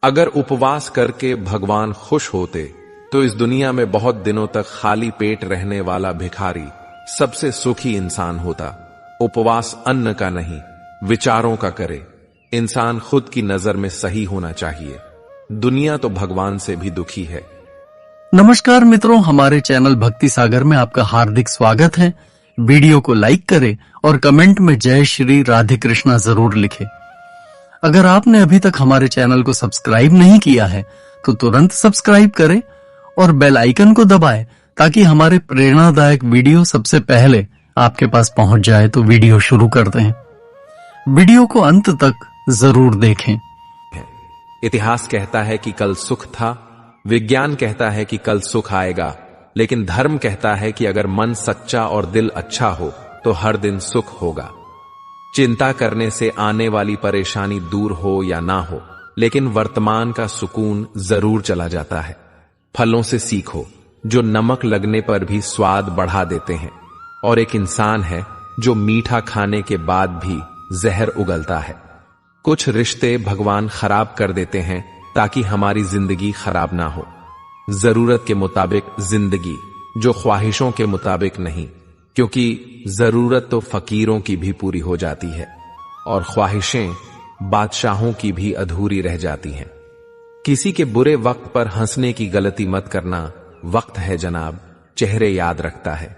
अगर उपवास करके भगवान खुश होते तो इस दुनिया में बहुत दिनों तक खाली पेट रहने वाला भिखारी सबसे सुखी इंसान होता। उपवास अन्न का नहीं, विचारों का करे। इंसान खुद की नजर में सही होना चाहिए। दुनिया तो भगवान से भी दुखी है। नमस्कार मित्रों, हमारे चैनल भक्ति सागर में आपका हार्दिक स्वागत है। वीडियो को लाइक करें और कमेंट में जय श्री राधे कृष्णा जरूर लिखें। अगर आपने अभी तक हमारे चैनल को सब्सक्राइब नहीं किया है तो तुरंत सब्सक्राइब करें और बेल आइकन को दबाएं ताकि हमारे प्रेरणादायक वीडियो सबसे पहले आपके पास पहुंच जाए। तो वीडियो शुरू करते हैं। वीडियो को अंत तक जरूर देखें। इतिहास कहता है कि कल सुख था, विज्ञान कहता है कि कल सुख आएगा, लेकिन धर्म कहता है कि अगर मन सच्चा और दिल अच्छा हो तो हर दिन सुख होगा। चिंता करने से आने वाली परेशानी दूर हो या ना हो, लेकिन वर्तमान का सुकून जरूर चला जाता है। फलों से सीखो जो नमक लगने पर भी स्वाद बढ़ा देते हैं, और एक इंसान है जो मीठा खाने के बाद भी जहर उगलता है। कुछ रिश्ते भगवान खराब कर देते हैं ताकि हमारी जिंदगी खराब ना हो। जरूरत के मुताबिक जिंदगी, जो ख्वाहिशों के मुताबिक नहीं, क्योंकि जरूरत तो फकीरों की भी पूरी हो जाती है और ख्वाहिशें बादशाहों की भी अधूरी रह जाती हैं। किसी के बुरे वक्त पर हंसने की गलती मत करना। वक्त है जनाब, चेहरे याद रखता है।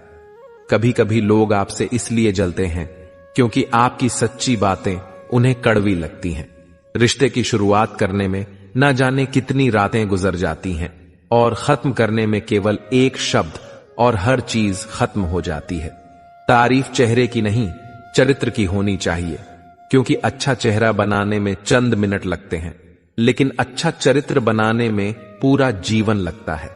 कभी कभी लोग आपसे इसलिए जलते हैं क्योंकि आपकी सच्ची बातें उन्हें कड़वी लगती हैं। रिश्ते की शुरुआत करने में ना जाने कितनी रातें गुजर जाती हैं और खत्म करने में केवल एक शब्द और हर चीज खत्म हो जाती है। तारीफ चेहरे की नहीं, चरित्र की होनी चाहिए, क्योंकि अच्छा चेहरा बनाने में चंद मिनट लगते हैं, लेकिन अच्छा चरित्र बनाने में पूरा जीवन लगता है।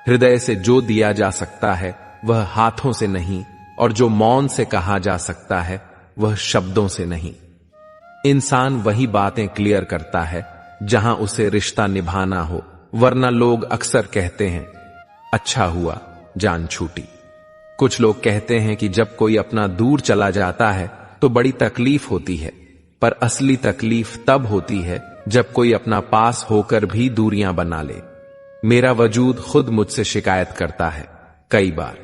हृदय से जो दिया जा सकता है वह हाथों से नहीं, और जो मौन से कहा जा सकता है वह शब्दों से नहीं। इंसान वही बातें क्लियर करता है जहां उसे रिश्ता निभाना हो, वरना लोग अक्सर कहते हैं अच्छा हुआ जान छूटी। कुछ लोग कहते हैं कि जब कोई अपना दूर चला जाता है तो बड़ी तकलीफ होती है, पर असली तकलीफ तब होती है जब कोई अपना पास होकर भी दूरियां बना ले। मेरा वजूद खुद मुझसे शिकायत करता है कई बार,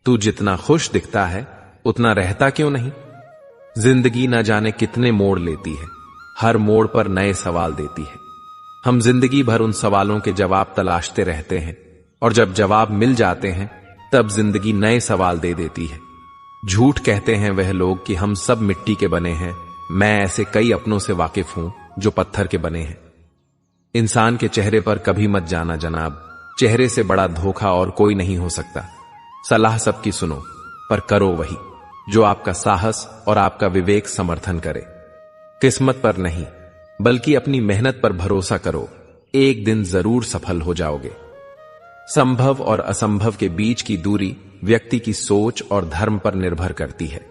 तू जितना खुश दिखता है उतना रहता क्यों नहीं। जिंदगी न जाने कितने मोड़ लेती है, हर मोड़ पर नए सवाल देती है। हम जिंदगी भर उन सवालों के जवाब तलाशते रहते हैं, और जब जवाब मिल जाते हैं तब जिंदगी नए सवाल दे देती है। झूठ कहते हैं वह लोग कि हम सब मिट्टी के बने हैं। मैं ऐसे कई अपनों से वाकिफ हूं जो पत्थर के बने हैं। इंसान के चेहरे पर कभी मत जाना जनाब, चेहरे से बड़ा धोखा और कोई नहीं हो सकता। सलाह सबकी सुनो, पर करो वही जो आपका साहस और आपका विवेक समर्थन करे। किस्मत पर नहीं, बल्कि अपनी मेहनत पर भरोसा करो। एक दिन जरूर सफल हो जाओगे। संभव और असंभव के बीच की दूरी व्यक्ति की सोच और धर्म पर निर्भर करती है।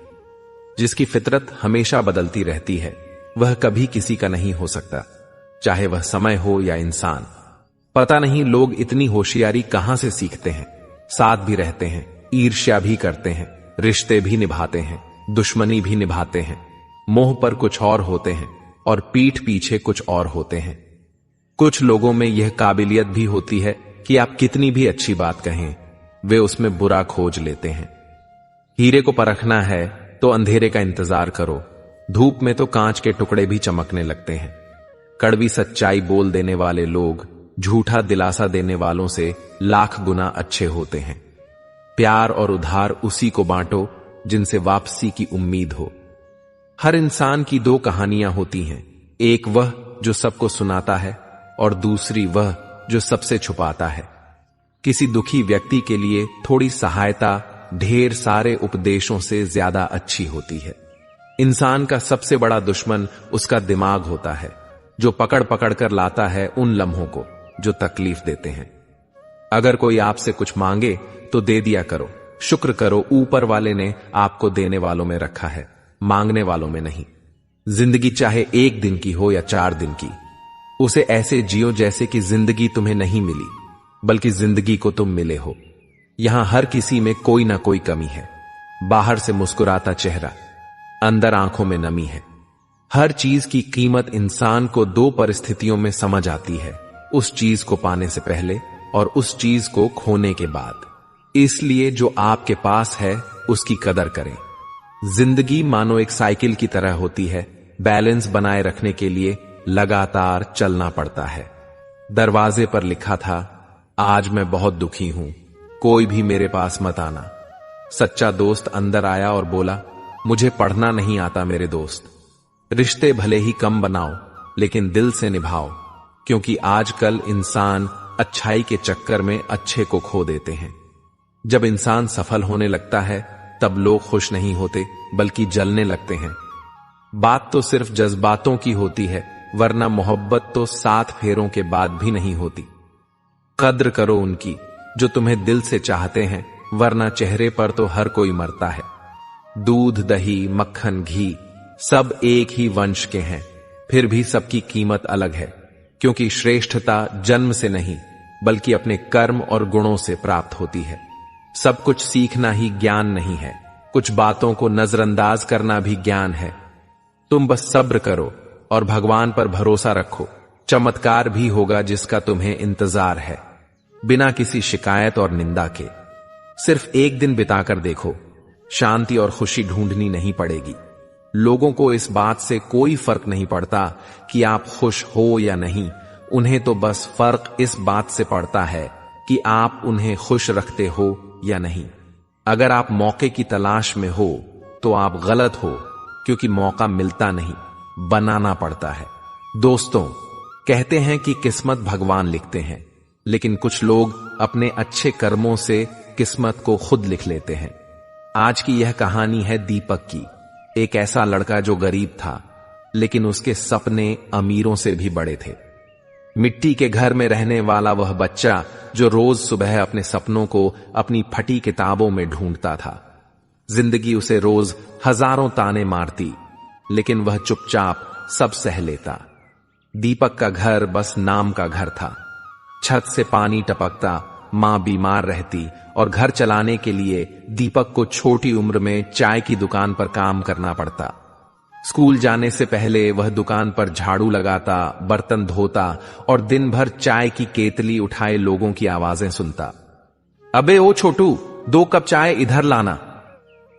जिसकी फितरत हमेशा बदलती रहती है वह कभी किसी का नहीं हो सकता, चाहे वह समय हो या इंसान। पता नहीं लोग इतनी होशियारी कहां से सीखते हैं। साथ भी रहते हैं, ईर्ष्या भी करते हैं, रिश्ते भी निभाते हैं, दुश्मनी भी निभाते हैं। मोह पर कुछ और होते हैं और पीठ पीछे कुछ और होते हैं। कुछ लोगों में यह काबिलियत भी होती है कि आप कितनी भी अच्छी बात कहें, वे उसमें बुरा खोज लेते हैं। हीरे को परखना है तो अंधेरे का इंतजार करो। धूप में तो कांच के टुकड़े भी चमकने लगते हैं। कड़वी सच्चाई बोल देने वाले लोग झूठा दिलासा देने वालों से लाख गुना अच्छे होते हैं। प्यार और उधार उसी को बांटो जिनसे वापसी की उम्मीद हो। हर इंसान की दो कहानियां होती हैं, एक वह जो सबको सुनाता है और दूसरी वह जो सबसे छुपाता है। किसी दुखी व्यक्ति के लिए थोड़ी सहायता ढेर सारे उपदेशों से ज्यादा अच्छी होती है। इंसान का सबसे बड़ा दुश्मन उसका दिमाग होता है, जो पकड़ पकड़ कर लाता है उन लम्हों को जो तकलीफ देते हैं। अगर कोई आपसे कुछ मांगे तो दे दिया करो। शुक्र करो ऊपर वाले ने आपको देने वालों में रखा है, मांगने वालों में नहीं। जिंदगी चाहे एक दिन की हो या 4 दिन की, उसे ऐसे जियो जैसे कि जिंदगी तुम्हें नहीं मिली, बल्कि जिंदगी को तुम मिले हो। यहां हर किसी में कोई ना कोई कमी है। बाहर से मुस्कुराता चेहरा, अंदर आंखों में नमी है। हर चीज की कीमत इंसान को दो परिस्थितियों में समझ आती है, उस चीज को पाने से पहले और उस चीज को खोने के बाद। इसलिए जो आपके पास है उसकी कदर करें। जिंदगी मानो एक साइकिल की तरह होती है, बैलेंस बनाए रखने के लिए लगातार चलना पड़ता है। दरवाजे पर लिखा था, आज मैं बहुत दुखी हूं, कोई भी मेरे पास मत आना। सच्चा दोस्त अंदर आया और बोला, मुझे पढ़ना नहीं आता मेरे दोस्त। रिश्ते भले ही कम बनाओ लेकिन दिल से निभाओ, क्योंकि आजकल इंसान अच्छाई के चक्कर में अच्छे को खो देते हैं। जब इंसान सफल होने लगता है तब लोग खुश नहीं होते बल्कि जलने लगते हैं। बात तो सिर्फ जज्बातों की होती है, वरना मोहब्बत तो 7 फेरों के बाद भी नहीं होती। कद्र करो उनकी जो तुम्हें दिल से चाहते हैं, वरना चेहरे पर तो हर कोई मरता है। दूध, दही, मक्खन, घी सब एक ही वंश के हैं, फिर भी सबकी कीमत अलग है, क्योंकि श्रेष्ठता जन्म से नहीं बल्कि अपने कर्म और गुणों से प्राप्त होती है। सब कुछ सीखना ही ज्ञान नहीं है, कुछ बातों को नजरअंदाज करना भी ज्ञान है। तुम बस सब्र करो और भगवान पर भरोसा रखो, चमत्कार भी होगा जिसका तुम्हें इंतजार है, बिना किसी शिकायत और निंदा के। सिर्फ एक दिन बिताकर देखो, शांति और खुशी ढूंढनी नहीं पड़ेगी। लोगों को इस बात से कोई फर्क नहीं पड़ता कि आप खुश हो या नहीं, उन्हें तो बस फर्क इस बात से पड़ता है कि आप उन्हें खुश रखते हो या नहीं। अगर आप मौके की तलाश में हो तो आप गलत हो, क्योंकि मौका मिलता नहीं, बनाना पड़ता है। दोस्तों, कहते हैं कि किस्मत भगवान लिखते हैं, लेकिन कुछ लोग अपने अच्छे कर्मों से किस्मत को खुद लिख लेते हैं। आज की यह कहानी है दीपक की, एक ऐसा लड़का जो गरीब था लेकिन उसके सपने अमीरों से भी बड़े थे। मिट्टी के घर में रहने वाला वह बच्चा जो रोज सुबह अपने सपनों को अपनी फटी किताबों में ढूंढता था। जिंदगी उसे रोज हजारों ताने मारती, लेकिन वह चुपचाप सब सह लेता। दीपक का घर बस नाम का घर था। छत से पानी टपकता, मां बीमार रहती और घर चलाने के लिए दीपक को छोटी उम्र में चाय की दुकान पर काम करना पड़ता। स्कूल जाने से पहले वह दुकान पर झाड़ू लगाता, बर्तन धोता और दिन भर चाय की केतली उठाए लोगों की आवाजें सुनता। अबे ओ छोटू, 2 कप चाय इधर लाना।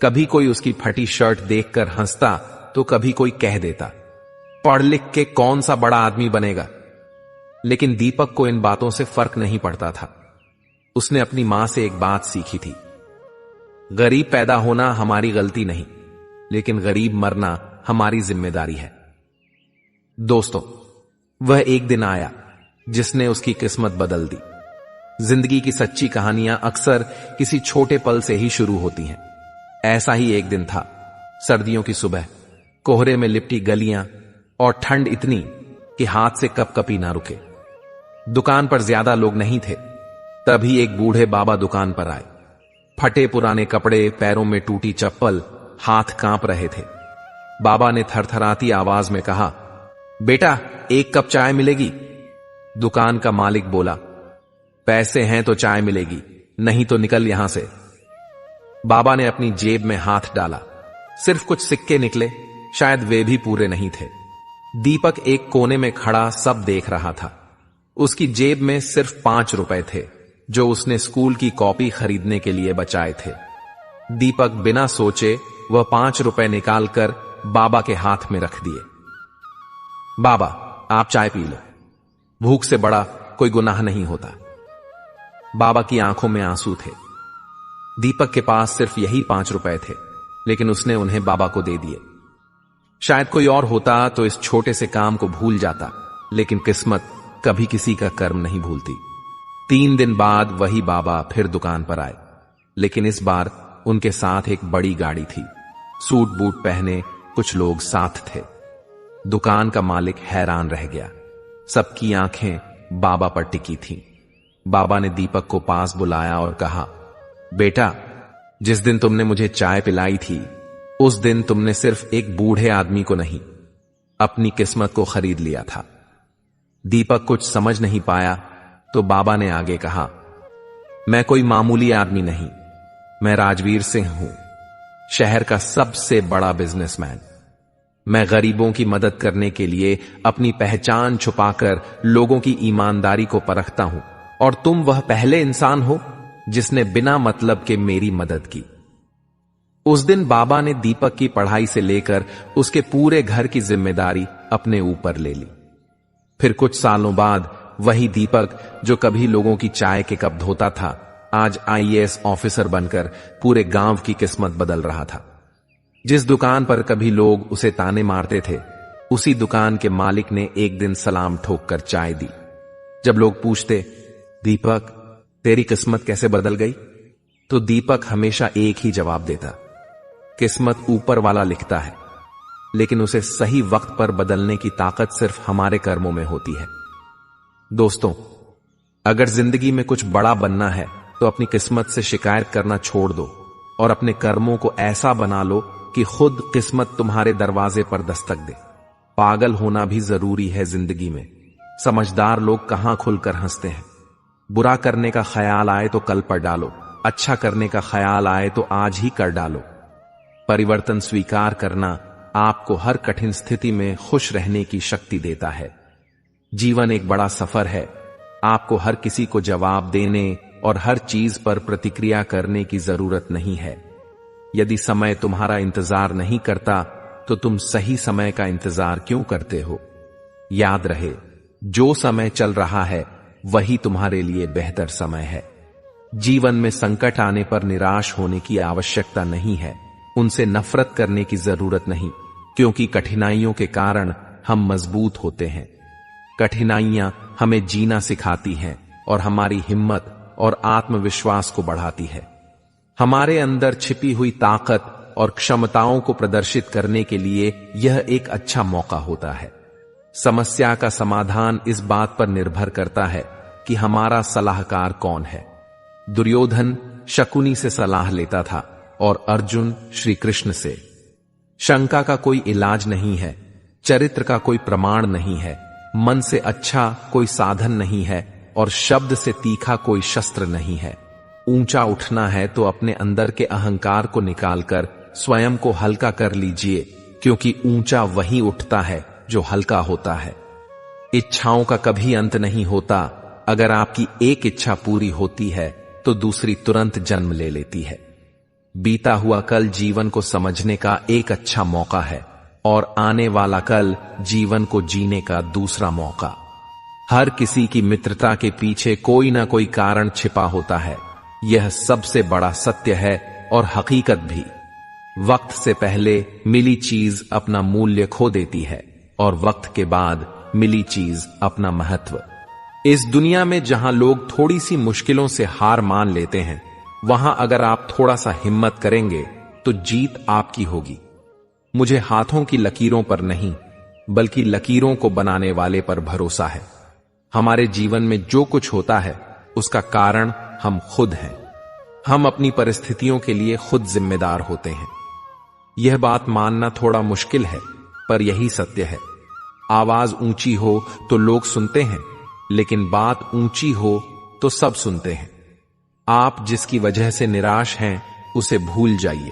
कभी कोई उसकी फटी शर्ट देखकर हंसता तो कभी कोई कह देता, पढ़ लिख के कौन सा बड़ा आदमी बनेगा। लेकिन दीपक को इन बातों से फर्क नहीं पड़ता था। उसने अपनी मां से एक बात सीखी थी, गरीब पैदा होना हमारी गलती नहीं, लेकिन गरीब मरना हमारी जिम्मेदारी है। दोस्तों, वह एक दिन आया जिसने उसकी किस्मत बदल दी। जिंदगी की सच्ची कहानियां अक्सर किसी छोटे पल से ही शुरू होती हैं। ऐसा ही एक दिन था। सर्दियों की सुबह, कोहरे में लिपटी गलियां और ठंड इतनी कि हाथ से कपकपी ना रुके। दुकान पर ज्यादा लोग नहीं थे। तभी एक बूढ़े बाबा दुकान पर आए। फटे पुराने कपड़े, पैरों में टूटी चप्पल, हाथ कांप रहे थे। बाबा ने थरथराती आवाज में कहा, बेटा 1 कप चाय मिलेगी? दुकान का मालिक बोला, पैसे हैं तो चाय मिलेगी, नहीं तो निकल यहां से। बाबा ने अपनी जेब में हाथ डाला। सिर्फ कुछ सिक्के निकले, शायद वे भी पूरे नहीं थे। दीपक एक कोने में खड़ा सब देख रहा था। उसकी जेब में सिर्फ 5 रुपए थे, जो उसने स्कूल की कॉपी खरीदने के लिए बचाए थे। दीपक बिना सोचे वह 5 रुपए निकालकर बाबा के हाथ में रख दिए। बाबा, आप चाय पी लो, भूख से बड़ा कोई गुनाह नहीं होता। बाबा की आंखों में आंसू थे। दीपक के पास सिर्फ यही 5 रुपए थे, लेकिन उसने उन्हें बाबा को दे दिए। शायद कोई और होता तो इस छोटे से काम को भूल जाता, लेकिन किस्मत कभी किसी का कर्म नहीं भूलती। 3 दिन बाद वही बाबा फिर दुकान पर आए, लेकिन इस बार उनके साथ एक बड़ी गाड़ी थी। सूट बूट पहने कुछ लोग साथ थे। दुकान का मालिक हैरान रह गया। सबकी आंखें बाबा पर टिकी थीं। बाबा ने दीपक को पास बुलाया और कहा, बेटा, जिस दिन तुमने मुझे चाय पिलाई थी, उस दिन तुमने सिर्फ एक बूढ़े आदमी को नहीं, अपनी किस्मत को खरीद लिया था। दीपक कुछ समझ नहीं पाया तो बाबा ने आगे कहा, मैं कोई मामूली आदमी नहीं, मैं राजवीर सिंह हूं, शहर का सबसे बड़ा बिजनेसमैन। मैं गरीबों की मदद करने के लिए अपनी पहचान छुपाकर लोगों की ईमानदारी को परखता हूं, और तुम वह पहले इंसान हो जिसने बिना मतलब के मेरी मदद की। उस दिन बाबा ने दीपक की पढ़ाई से लेकर उसके पूरे घर की जिम्मेदारी अपने ऊपर ले ली। फिर कुछ सालों बाद वही दीपक जो कभी लोगों की चाय के कप धोता था, आज आईएएस ऑफिसर बनकर पूरे गांव की किस्मत बदल रहा था। जिस दुकान पर कभी लोग उसे ताने मारते थे, उसी दुकान के मालिक ने एक दिन सलाम ठोककर चाय दी। जब लोग पूछते, दीपक तेरी किस्मत कैसे बदल गई, तो दीपक हमेशा एक ही जवाब देता, किस्मत ऊपर वाला लिखता है, लेकिन उसे सही वक्त पर बदलने की ताकत सिर्फ हमारे कर्मों में होती है। दोस्तों, अगर जिंदगी में कुछ बड़ा बनना है तो अपनी किस्मत से शिकायत करना छोड़ दो और अपने कर्मों को ऐसा बना लो कि खुद किस्मत तुम्हारे दरवाजे पर दस्तक दे। पागल होना भी जरूरी है जिंदगी में। समझदार लोग कहां खुलकर हंसते हैं। बुरा करने का ख्याल आए तो कल पर डालो, अच्छा करने का ख्याल आए तो आज ही कर डालो। परिवर्तन स्वीकार करना आपको हर कठिन स्थिति में खुश रहने की शक्ति देता है। जीवन एक बड़ा सफर है। आपको हर किसी को जवाब देने और हर चीज पर प्रतिक्रिया करने की जरूरत नहीं है। यदि समय तुम्हारा इंतजार नहीं करता तो तुम सही समय का इंतजार क्यों करते हो? याद रहे, जो समय चल रहा है वही तुम्हारे लिए बेहतर समय है। जीवन में संकट आने पर निराश होने की आवश्यकता नहीं है, उनसे नफरत करने की जरूरत नहीं, क्योंकि कठिनाइयों के कारण हम मजबूत होते हैं। कठिनाइयां हमें जीना सिखाती हैं और हमारी हिम्मत और आत्मविश्वास को बढ़ाती है। हमारे अंदर छिपी हुई ताकत और क्षमताओं को प्रदर्शित करने के लिए यह एक अच्छा मौका होता है। समस्या का समाधान इस बात पर निर्भर करता है कि हमारा सलाहकार कौन है। दुर्योधन शकुनी से सलाह लेता था और अर्जुन श्री कृष्ण से। शंका का कोई इलाज नहीं है, चरित्र का कोई प्रमाण नहीं है, मन से अच्छा कोई साधन नहीं है और शब्द से तीखा कोई शस्त्र नहीं है। ऊंचा उठना है तो अपने अंदर के अहंकार को निकालकर स्वयं को हल्का कर लीजिए, क्योंकि ऊंचा वही उठता है जो हल्का होता है। इच्छाओं का कभी अंत नहीं होता। अगर आपकी एक इच्छा पूरी होती है तो दूसरी तुरंत जन्म ले लेती है। बीता हुआ कल जीवन को समझने का एक अच्छा मौका है और आने वाला कल जीवन को जीने का दूसरा मौका। हर किसी की मित्रता के पीछे कोई ना कोई कारण छिपा होता है। यह सबसे बड़ा सत्य है और हकीकत भी। वक्त से पहले मिली चीज अपना मूल्य खो देती है और वक्त के बाद मिली चीज अपना महत्व। इस दुनिया में जहां लोग थोड़ी सी मुश्किलों से हार मान लेते हैं, वहां अगर आप थोड़ा सा हिम्मत करेंगे तो जीत आपकी होगी। मुझे हाथों की लकीरों पर नहीं, बल्कि लकीरों को बनाने वाले पर भरोसा है। हमारे जीवन में जो कुछ होता है उसका कारण हम खुद हैं। हम अपनी परिस्थितियों के लिए खुद जिम्मेदार होते हैं। यह बात मानना थोड़ा मुश्किल है, पर यही सत्य है। आवाज ऊंची हो तो लोग सुनते हैं, लेकिन बात ऊंची हो तो सब सुनते हैं। आप जिसकी वजह से निराश हैं, उसे भूल जाइए।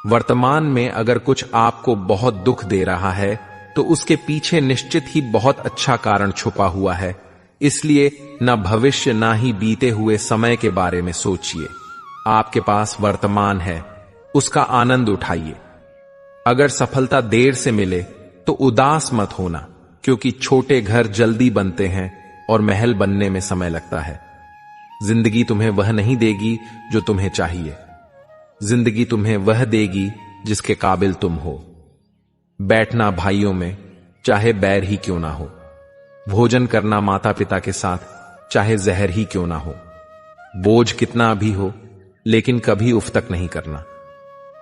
वर्तमान में अगर कुछ आपको बहुत दुख दे रहा है तो उसके पीछे निश्चित ही बहुत अच्छा कारण छुपा हुआ है। इसलिए न भविष्य ना ही बीते हुए समय के बारे में सोचिए। आपके पास वर्तमान है, उसका आनंद उठाइए। अगर सफलता देर से मिले तो उदास मत होना, क्योंकि छोटे घर जल्दी बनते हैं और महल बनने में समय लगता है। जिंदगी तुम्हें वह नहीं देगी जो तुम्हें चाहिए। जिंदगी तुम्हें वह देगी जिसके काबिल तुम हो। बैठना भाइयों में, चाहे बैर ही क्यों ना हो। भोजन करना माता पिता के साथ, चाहे जहर ही क्यों ना हो। बोझ कितना भी हो, लेकिन कभी उफ तक नहीं करना।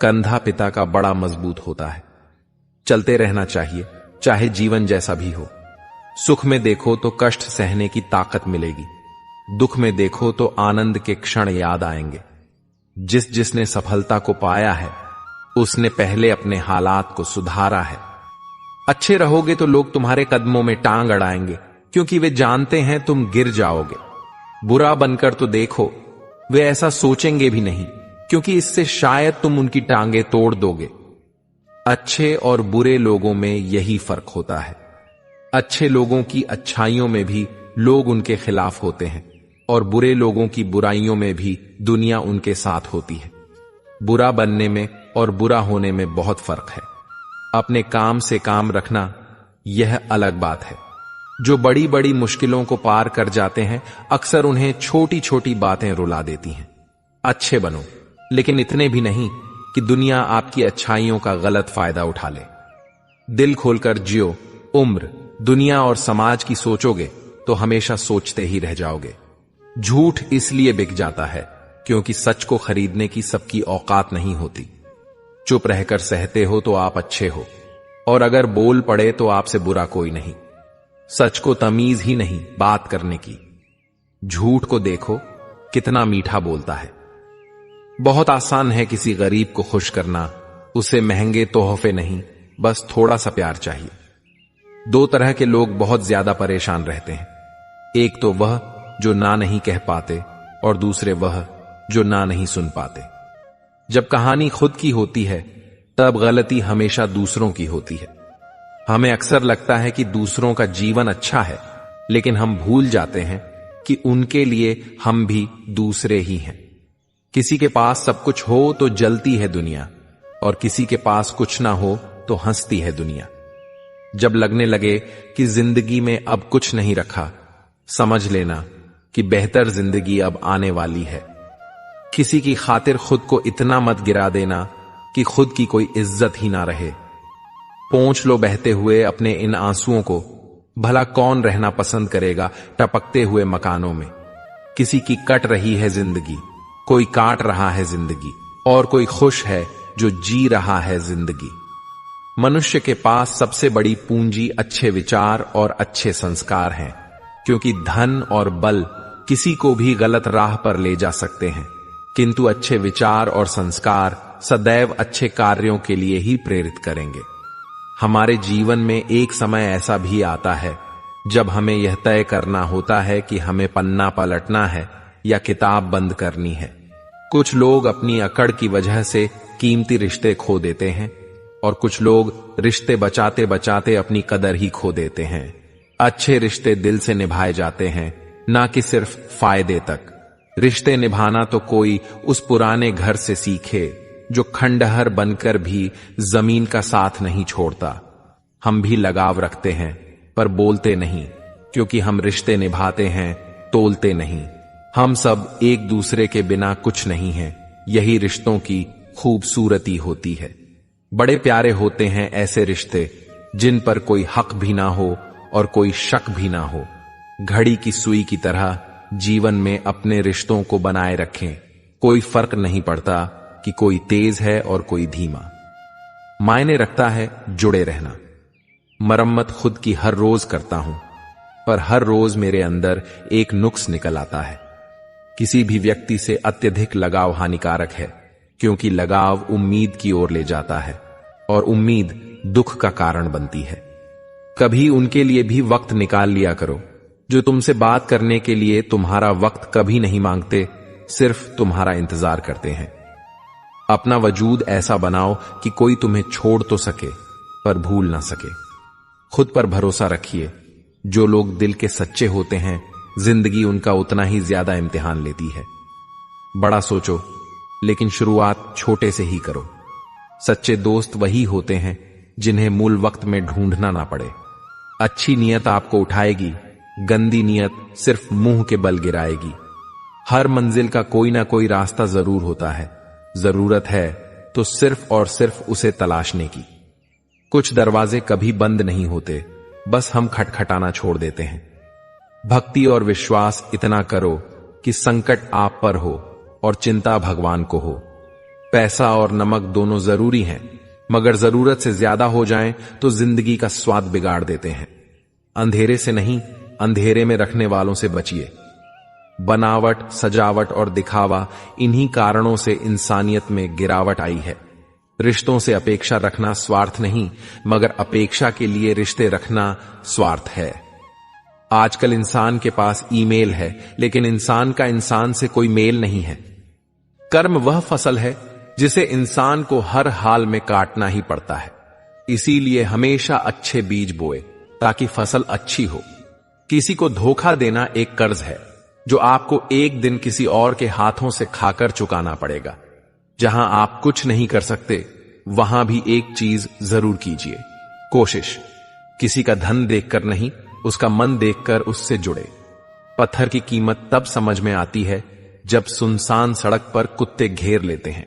कंधा पिता का बड़ा मजबूत होता है। चलते रहना चाहिए, चाहे जीवन जैसा भी हो। सुख में देखो तो कष्ट सहने की ताकत मिलेगी। दुख में देखो तो आनंद के क्षण याद आएंगे। जिसने सफलता को पाया है, उसने पहले अपने हालात को सुधारा है। अच्छे रहोगे तो लोग तुम्हारे कदमों में टांग अड़ाएंगे, क्योंकि वे जानते हैं तुम गिर जाओगे। बुरा बनकर तो देखो, वे ऐसा सोचेंगे भी नहीं, क्योंकि इससे शायद तुम उनकी टांगे तोड़ दोगे। अच्छे और बुरे लोगों में यही फर्क होता है। अच्छे लोगों की अच्छाइयों में भी लोग उनके खिलाफ होते हैं और बुरे लोगों की बुराइयों में भी दुनिया उनके साथ होती है। बुरा बनने में और बुरा होने में बहुत फर्क है। अपने काम से काम रखना यह अलग बात है। जो बड़ी बड़ी मुश्किलों को पार कर जाते हैं, अक्सर उन्हें छोटी छोटी बातें रुला देती हैं। अच्छे बनो, लेकिन इतने भी नहीं कि दुनिया आपकी अच्छाइयों का गलत फायदा उठा ले। दिल खोलकर जियो। उम्र, दुनिया और समाज की सोचोगे तो हमेशा सोचते ही रह जाओगे। झूठ इसलिए बिक जाता है क्योंकि सच को खरीदने की सबकी औकात नहीं होती। चुप रहकर सहते हो तो आप अच्छे हो, और अगर बोल पड़े तो आपसे बुरा कोई नहीं। सच को तमीज ही नहीं बात करने की। झूठ को देखो कितना मीठा बोलता है। बहुत आसान है किसी गरीब को खुश करना। उसे महंगे तोहफे नहीं, बस थोड़ा सा प्यार चाहिए। दो तरह के लोग बहुत ज्यादा परेशान रहते हैं। एक तो वह जो ना नहीं कह पाते, और दूसरे वह जो ना नहीं सुन पाते। जब कहानी खुद की होती है तब गलती हमेशा दूसरों की होती है। हमें अक्सर लगता है कि दूसरों का जीवन अच्छा है, लेकिन हम भूल जाते हैं कि उनके लिए हम भी दूसरे ही हैं। किसी के पास सब कुछ हो तो जलती है दुनिया, और किसी के पास कुछ ना हो तो हंसती है दुनिया। जब लगने लगे कि जिंदगी में अब कुछ नहीं रखा, समझ लेना कि बेहतर जिंदगी अब आने वाली है। किसी की खातिर खुद को इतना मत गिरा देना कि खुद की कोई इज्जत ही ना रहे। पोंछ लो बहते हुए अपने इन आंसुओं को। भला कौन रहना पसंद करेगा टपकते हुए मकानों में। किसी की कट रही है जिंदगी, कोई काट रहा है जिंदगी, और कोई खुश है जो जी रहा है जिंदगी। मनुष्य के पास सबसे बड़ी पूंजी अच्छे विचार और अच्छे संस्कार हैं, क्योंकि धन और बल किसी को भी गलत राह पर ले जा सकते हैं, किंतु अच्छे विचार और संस्कार सदैव अच्छे कार्यों के लिए ही प्रेरित करेंगे। हमारे जीवन में एक समय ऐसा भी आता है जब हमें यह तय करना होता है कि हमें पन्ना पलटना है या किताब बंद करनी है। कुछ लोग अपनी अकड़ की वजह से कीमती रिश्ते खो देते हैं, और कुछ लोग रिश्ते बचाते बचाते अपनी कदर ही खो देते हैं। अच्छे रिश्ते दिल से निभाए जाते हैं, ना कि सिर्फ फायदे तक। रिश्ते निभाना तो कोई उस पुराने घर से सीखे जो खंडहर बनकर भी जमीन का साथ नहीं छोड़ता। हम भी लगाव रखते हैं पर बोलते नहीं, क्योंकि हम रिश्ते निभाते हैं, तोलते नहीं। हम सब एक दूसरे के बिना कुछ नहीं हैं। यही रिश्तों की खूबसूरती होती है। बड़े प्यारे होते हैं ऐसे रिश्ते जिन पर कोई हक भी ना हो और कोई शक भी ना हो। घड़ी की सुई की तरह जीवन में अपने रिश्तों को बनाए रखें। कोई फर्क नहीं पड़ता कि कोई तेज है और कोई धीमा। मायने रखता है जुड़े रहना। मरम्मत खुद की हर रोज करता हूं, पर हर रोज मेरे अंदर एक नुक्स निकल आता है। किसी भी व्यक्ति से अत्यधिक लगाव हानिकारक है, क्योंकि लगाव उम्मीद की ओर ले जाता है, और उम्मीद दुख का कारण बनती है। कभी उनके लिए भी वक्त निकाल लिया करो जो तुमसे बात करने के लिए तुम्हारा वक्त कभी नहीं मांगते, सिर्फ तुम्हारा इंतजार करते हैं। अपना वजूद ऐसा बनाओ कि कोई तुम्हें छोड़ तो सके पर भूल ना सके। खुद पर भरोसा रखिए। जो लोग दिल के सच्चे होते हैं, जिंदगी उनका उतना ही ज्यादा इम्तिहान लेती है। बड़ा सोचो, लेकिन शुरुआत छोटे से ही करो। सच्चे दोस्त वही होते हैं जिन्हें मूल वक्त में ढूंढना ना पड़े। अच्छी नीयत आपको उठाएगी, गंदी नीयत सिर्फ मुंह के बल गिराएगी। हर मंजिल का कोई ना कोई रास्ता जरूर होता है। जरूरत है तो सिर्फ और सिर्फ उसे तलाशने की। कुछ दरवाजे कभी बंद नहीं होते, बस हम खटखटाना छोड़ देते हैं। भक्ति और विश्वास इतना करो कि संकट आप पर हो और चिंता भगवान को हो। पैसा और नमक दोनों जरूरी हैं, मगर जरूरत से ज्यादा हो जाएं तो जिंदगी का स्वाद बिगाड़ देते हैं। अंधेरे से नहीं, अंधेरे में रखने वालों से बचिए। बनावट, सजावट और दिखावा, इन्हीं कारणों से इंसानियत में गिरावट आई है। रिश्तों से अपेक्षा रखना स्वार्थ नहीं, मगर अपेक्षा के लिए रिश्ते रखना स्वार्थ है। आजकल इंसान के पास ईमेल है, लेकिन इंसान का इंसान से कोई मेल नहीं है। कर्म वह फसल है जिसे इंसान को हर हाल में काटना ही पड़ता है। इसीलिए हमेशा अच्छे बीज बोए ताकि फसल अच्छी हो। किसी को धोखा देना एक कर्ज है जो आपको एक दिन किसी और के हाथों से खाकर चुकाना पड़ेगा। जहां आप कुछ नहीं कर सकते वहां भी एक चीज जरूर कीजिए, कोशिश। किसी का धन देखकर नहीं, उसका मन देखकर उससे जुड़े। पत्थर की कीमत तब समझ में आती है जब सुनसान सड़क पर कुत्ते घेर लेते हैं।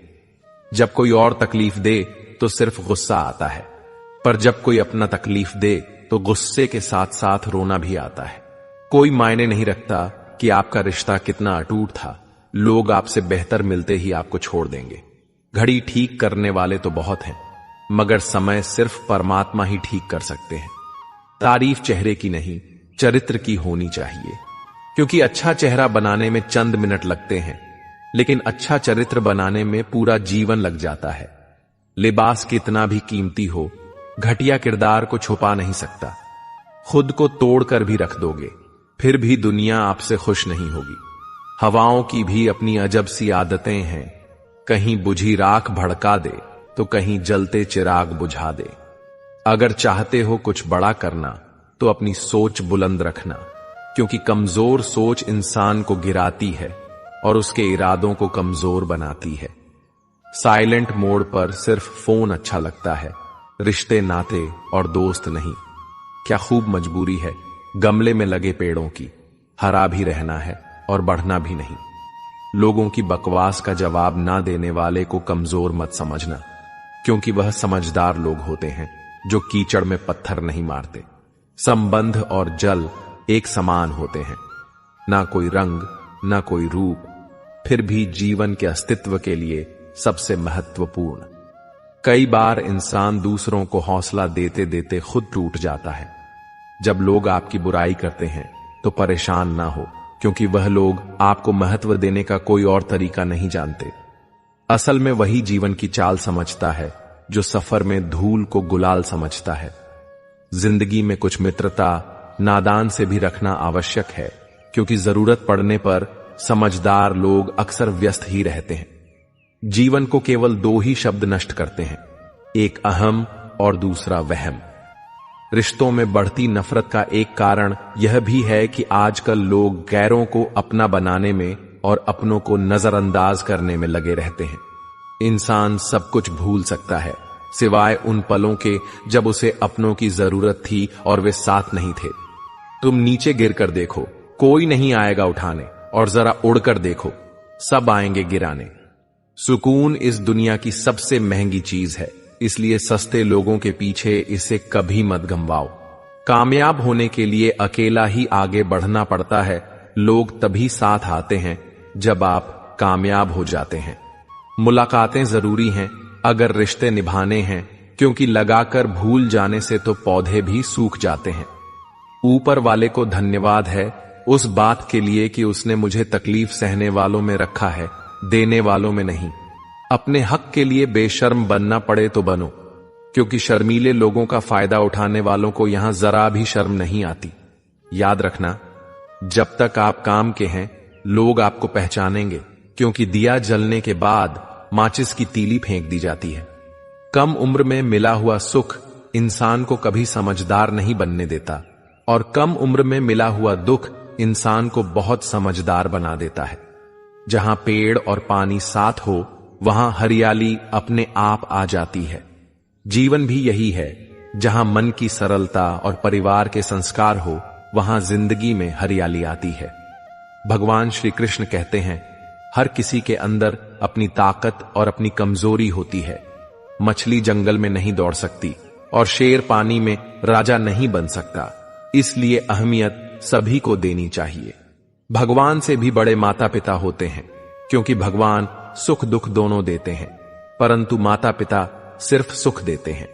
जब कोई और तकलीफ दे तो सिर्फ गुस्सा आता है, पर जब कोई अपना तकलीफ दे तो गुस्से के साथ साथ रोना भी आता है। कोई मायने नहीं रखता कि आपका रिश्ता कितना अटूट था, लोग आपसे बेहतर मिलते ही आपको छोड़ देंगे। घड़ी ठीक करने वाले तो बहुत हैं, मगर समय सिर्फ परमात्मा ही ठीक कर सकते हैं। तारीफ चेहरे की नहीं, चरित्र की होनी चाहिए, क्योंकि अच्छा चेहरा बनाने में चंद मिनट लगते हैं, लेकिन अच्छा चरित्र बनाने में पूरा जीवन लग जाता है। लिबास कितना भी कीमती हो, घटिया किरदार को छुपा नहीं सकता। खुद को तोड़कर भी रख दोगे, फिर भी दुनिया आपसे खुश नहीं होगी। हवाओं की भी अपनी अजब सी आदतें हैं, कहीं बुझी राख भड़का दे तो कहीं जलते चिराग बुझा दे। अगर चाहते हो कुछ बड़ा करना तो अपनी सोच बुलंद रखना, क्योंकि कमजोर सोच इंसान को गिराती है और उसके इरादों को कमजोर बनाती है। साइलेंट मोड पर सिर्फ फोन अच्छा लगता है, रिश्ते नाते और दोस्त नहीं। क्या खूब मजबूरी है गमले में लगे पेड़ों की, हरा भी रहना है और बढ़ना भी नहीं। लोगों की बकवास का जवाब ना देने वाले को कमजोर मत समझना, क्योंकि वह समझदार लोग होते हैं जो कीचड़ में पत्थर नहीं मारते। संबंध और जल एक समान होते हैं, ना कोई रंग ना कोई रूप, फिर भी जीवन के अस्तित्व के लिए सबसे महत्वपूर्ण। कई बार इंसान दूसरों को हौसला देते देते खुद टूट जाता है। जब लोग आपकी बुराई करते हैं तो परेशान ना हो, क्योंकि वह लोग आपको महत्व देने का कोई और तरीका नहीं जानते। असल में वही जीवन की चाल समझता है जो सफर में धूल को गुलाल समझता है। जिंदगी में कुछ मित्रता नादान से भी रखना आवश्यक है, क्योंकि जरूरत पड़ने पर समझदार लोग अक्सर व्यस्त ही रहते हैं। जीवन को केवल दो ही शब्द नष्ट करते हैं, एक अहम और दूसरा वहम। रिश्तों में बढ़ती नफरत का एक कारण यह भी है कि आजकल लोग गैरों को अपना बनाने में और अपनों को नजरअंदाज करने में लगे रहते हैं। इंसान सब कुछ भूल सकता है सिवाय उन पलों के जब उसे अपनों की जरूरत थी और वे साथ नहीं थे। तुम नीचे गिरकर देखो, कोई नहीं आएगा उठाने, और जरा उड़कर देखो, सब आएंगे गिराने। सुकून इस दुनिया की सबसे महंगी चीज है, इसलिए सस्ते लोगों के पीछे इसे कभी मत गंवाओ। कामयाब होने के लिए अकेला ही आगे बढ़ना पड़ता है। लोग तभी साथ आते हैं जब आप कामयाब हो जाते हैं। मुलाकातें जरूरी हैं अगर रिश्ते निभाने हैं, क्योंकि लगाकर भूल जाने से तो पौधे भी सूख जाते हैं। ऊपर वाले को धन्यवाद है उस बात के लिए कि उसने मुझे तकलीफ सहने वालों में रखा है, देने वालों में नहीं। अपने हक के लिए बेशर्म बनना पड़े तो बनो, क्योंकि शर्मीले लोगों का फायदा उठाने वालों को यहां जरा भी शर्म नहीं आती। याद रखना, जब तक आप काम के हैं लोग आपको पहचानेंगे, क्योंकि दिया जलने के बाद माचिस की तीली फेंक दी जाती है। कम उम्र में मिला हुआ सुख इंसान को कभी समझदार नहीं बनने देता, और कम उम्र में मिला हुआ दुख इंसान को बहुत समझदार बना देता है। जहां पेड़ और पानी साथ हो वहां हरियाली अपने आप आ जाती है। जीवन भी यही है, जहां मन की सरलता और परिवार के संस्कार हो वहां जिंदगी में हरियाली आती है। भगवान श्री कृष्ण कहते हैं, हर किसी के अंदर अपनी ताकत और अपनी कमजोरी होती है। मछली जंगल में नहीं दौड़ सकती और शेर पानी में राजा नहीं बन सकता, इसलिए अहमियत सभी को देनी चाहिए। भगवान से भी बड़े माता पिता होते हैं, क्योंकि भगवान सुख दुख दोनों देते हैं, परंतु माता पिता सिर्फ सुख देते हैं।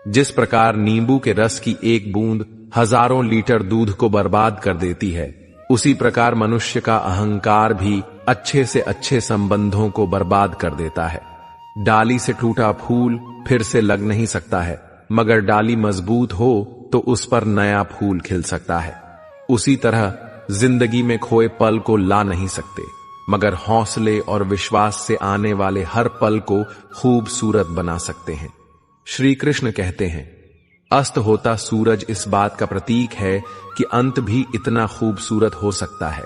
जिस प्रकार नींबू के रस की एक बूंद हजारों लीटर दूध को बर्बाद कर देती है, उसी प्रकार मनुष्य का अहंकार भी अच्छे से अच्छे संबंधों को बर्बाद कर देता है। डाली से टूटा फूल फिर से लग नहीं सकता है, मगर डाली मजबूत हो तो उस पर नया फूल खिल सकता है। उसी तरह जिंदगी में खोए पल को ला नहीं सकते, मगर हौसले और विश्वास से आने वाले हर पल को खूबसूरत बना सकते हैं। श्री कृष्ण कहते हैं, अस्त होता सूरज इस बात का प्रतीक है कि अंत भी इतना खूबसूरत हो सकता है।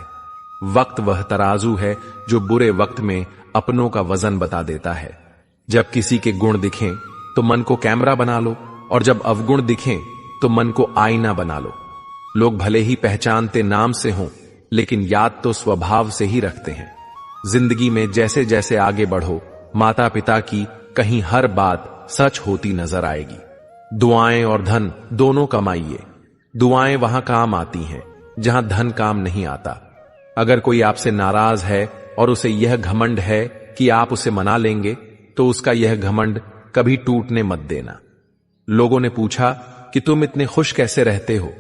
वक्त वह तराजू है जो बुरे वक्त में अपनों का वजन बता देता है। जब किसी के गुण दिखें तो मन को कैमरा बना लो, और जब अवगुण दिखें तो मन को आईना बना लो। लोग भले ही पहचानते नाम से हों, लेकिन याद तो स्वभाव से ही रखते हैं। जिंदगी में जैसे जैसे आगे बढ़ो, माता पिता की कहीं हर बात सच होती नजर आएगी। दुआएं और धन दोनों कमाइए। दुआएं वहां काम आती हैं जहां धन काम नहीं आता। अगर कोई आपसे नाराज है और उसे यह घमंड है कि आप उसे मना लेंगे, तो उसका यह घमंड कभी टूटने मत देना। लोगों ने पूछा कि तुम इतने खुश कैसे रहते हो?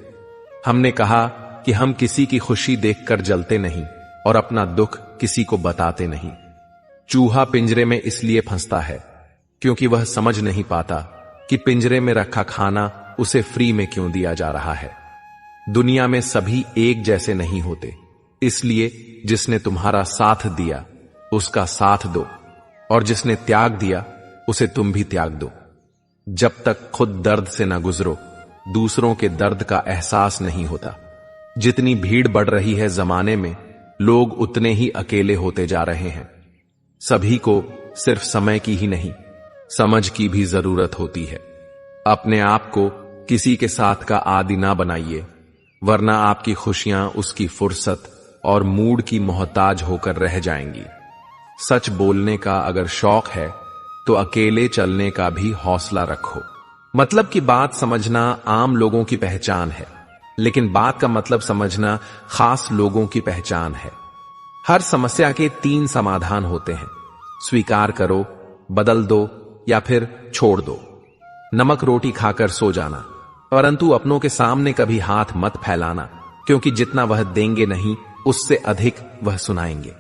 हमने कहा कि हम किसी की खुशी देखकर जलते नहीं और अपना दुख किसी को बताते नहीं। चूहा पिंजरे में इसलिए फंसता है क्योंकि वह समझ नहीं पाता कि पिंजरे में रखा खाना उसे फ्री में क्यों दिया जा रहा है। दुनिया में सभी एक जैसे नहीं होते, इसलिए जिसने तुम्हारा साथ दिया उसका साथ दो, और जिसने त्याग दिया उसे तुम भी त्याग दो। जब तक खुद दर्द से न गुजरो, दूसरों के दर्द का एहसास नहीं होता। जितनी भीड़ बढ़ रही है जमाने में, लोग उतने ही अकेले होते जा रहे हैं। सभी को सिर्फ समय की ही नहीं, समझ की भी जरूरत होती है। अपने आप को किसी के साथ का आदी ना बनाइए, वरना आपकी खुशियां उसकी फुर्सत और मूड की मोहताज होकर रह जाएंगी। सच बोलने का अगर शौक है तो अकेले चलने का भी हौसला रखो। मतलब की बात समझना आम लोगों की पहचान है, लेकिन बात का मतलब समझना खास लोगों की पहचान है। हर समस्या के 3 समाधान होते हैं, स्वीकार करो, बदल दो या फिर छोड़ दो। नमक रोटी खाकर सो जाना, परंतु अपनों के सामने कभी हाथ मत फैलाना, क्योंकि जितना वह देंगे नहीं उससे अधिक वह सुनाएंगे।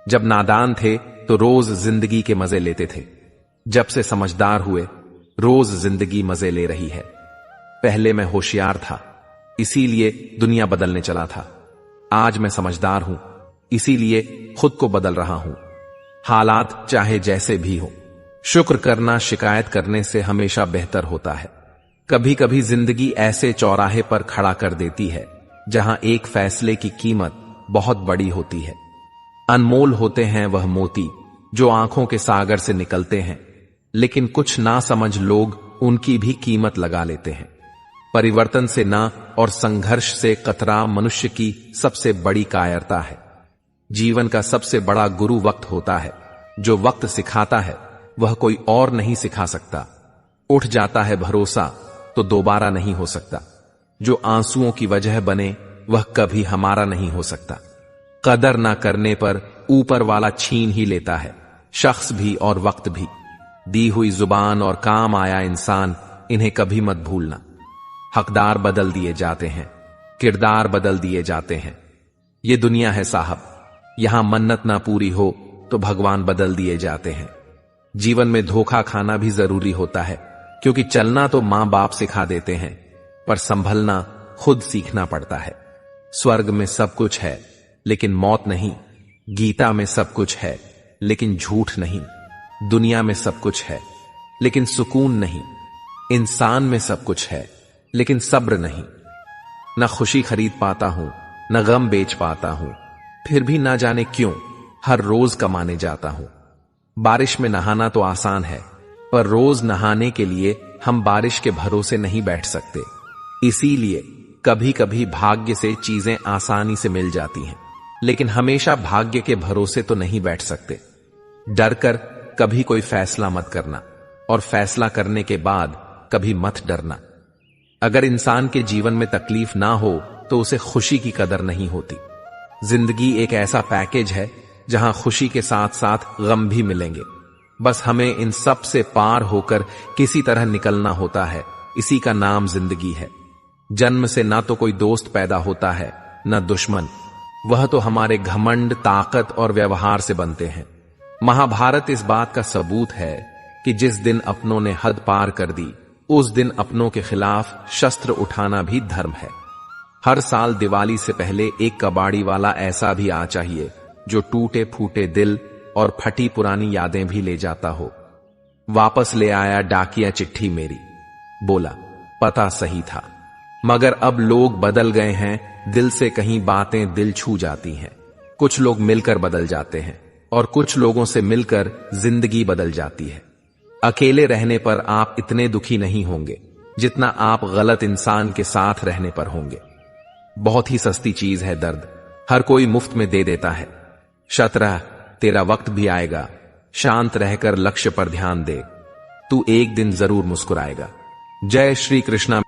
जब नादान थे तो रोज जिंदगी के मजे लेते थे। जब से समझदार हुए, रोज जिंदगी मजे ले रही है। पहले मैं होशियार था, इसीलिए दुनिया बदलने चला था। आज मैं समझदार हूं, इसीलिए खुद को बदल रहा हूं। हालात चाहे जैसे भी हो, शुक्र करना शिकायत करने से हमेशा बेहतर होता है। कभी कभी जिंदगी ऐसे चौराहे पर खड़ा कर देती है जहां एक फैसले की कीमत बहुत बड़ी होती है। अनमोल होते हैं वह मोती जो आंखों के सागर से निकलते हैं, लेकिन कुछ ना समझ लोग उनकी भी कीमत लगा लेते हैं। परिवर्तन से ना और संघर्ष से कतरा मनुष्य की सबसे बड़ी कायरता है। जीवन का सबसे बड़ा गुरु वक्त होता है। जो वक्त सिखाता है वह कोई और नहीं सिखा सकता। उठ जाता है भरोसा तो दोबारा नहीं हो सकता। जो आंसुओं की वजह बने वह कभी हमारा नहीं हो सकता। कदर ना करने पर ऊपर वाला छीन ही लेता है, शख्स भी और वक्त भी। दी हुई जुबान और काम आया इंसान, इन्हें कभी मत भूलना। हकदार बदल दिए जाते हैं, किरदार बदल दिए जाते हैं। ये दुनिया है साहब, यहां मन्नत ना पूरी हो तो भगवान बदल दिए जाते हैं। जीवन में धोखा खाना भी जरूरी होता है, क्योंकि चलना तो मां बाप सिखा देते हैं, पर संभलना खुद सीखना पड़ता है। स्वर्ग में सब कुछ है लेकिन मौत नहीं। गीता में सब कुछ है लेकिन झूठ नहीं। दुनिया में सब कुछ है लेकिन सुकून नहीं। इंसान में सब कुछ है लेकिन सब्र नहीं। न खुशी खरीद पाता हूं, न गम बेच पाता हूं, फिर भी ना जाने क्यों हर रोज कमाने जाता हूं। बारिश में नहाना तो आसान है, पर रोज नहाने के लिए हम बारिश के भरोसे नहीं बैठ सकते। इसीलिए कभी कभी भाग्य से चीजें आसानी से मिल जाती हैं, लेकिन हमेशा भाग्य के भरोसे तो नहीं बैठ सकते। डर कर कभी कोई फैसला मत करना, और फैसला करने के बाद कभी मत डरना। अगर इंसान के जीवन में तकलीफ ना हो तो उसे खुशी की कदर नहीं होती। जिंदगी एक ऐसा पैकेज है जहां खुशी के साथ साथ गम भी मिलेंगे। बस हमें इन सब से पार होकर किसी तरह निकलना होता है। इसी का नाम जिंदगी है। जन्म से ना तो कोई दोस्त पैदा होता है न दुश्मन, वह तो हमारे घमंड, ताकत और व्यवहार से बनते हैं। महाभारत इस बात का सबूत है कि जिस दिन अपनों ने हद पार कर दी, उस दिन अपनों के खिलाफ शस्त्र उठाना भी धर्म है। हर साल दिवाली से पहले एक कबाड़ी वाला ऐसा भी आ चाहिए जो टूटे फूटे दिल और फटी पुरानी यादें भी ले जाता हो। वापस ले आया डाकिया चिट्ठी मेरी। बोला, पता सही था, मगर अब लोग बदल गए हैं, दिल से कहीं बातें दिल छू जाती हैं। कुछ लोग मिलकर बदल जाते हैं और कुछ लोगों से मिलकर जिंदगी बदल जाती है। अकेले रहने पर आप इतने दुखी नहीं होंगे जितना आप गलत इंसान के साथ रहने पर होंगे। बहुत ही सस्ती चीज है दर्द, हर कोई मुफ्त में दे देता है। शतरह, तेरा वक्त भी आएगा, शांत रहकर लक्ष्य पर ध्यान दे, तू एक दिन जरूर मुस्कुराएगा। जय श्री कृष्णा।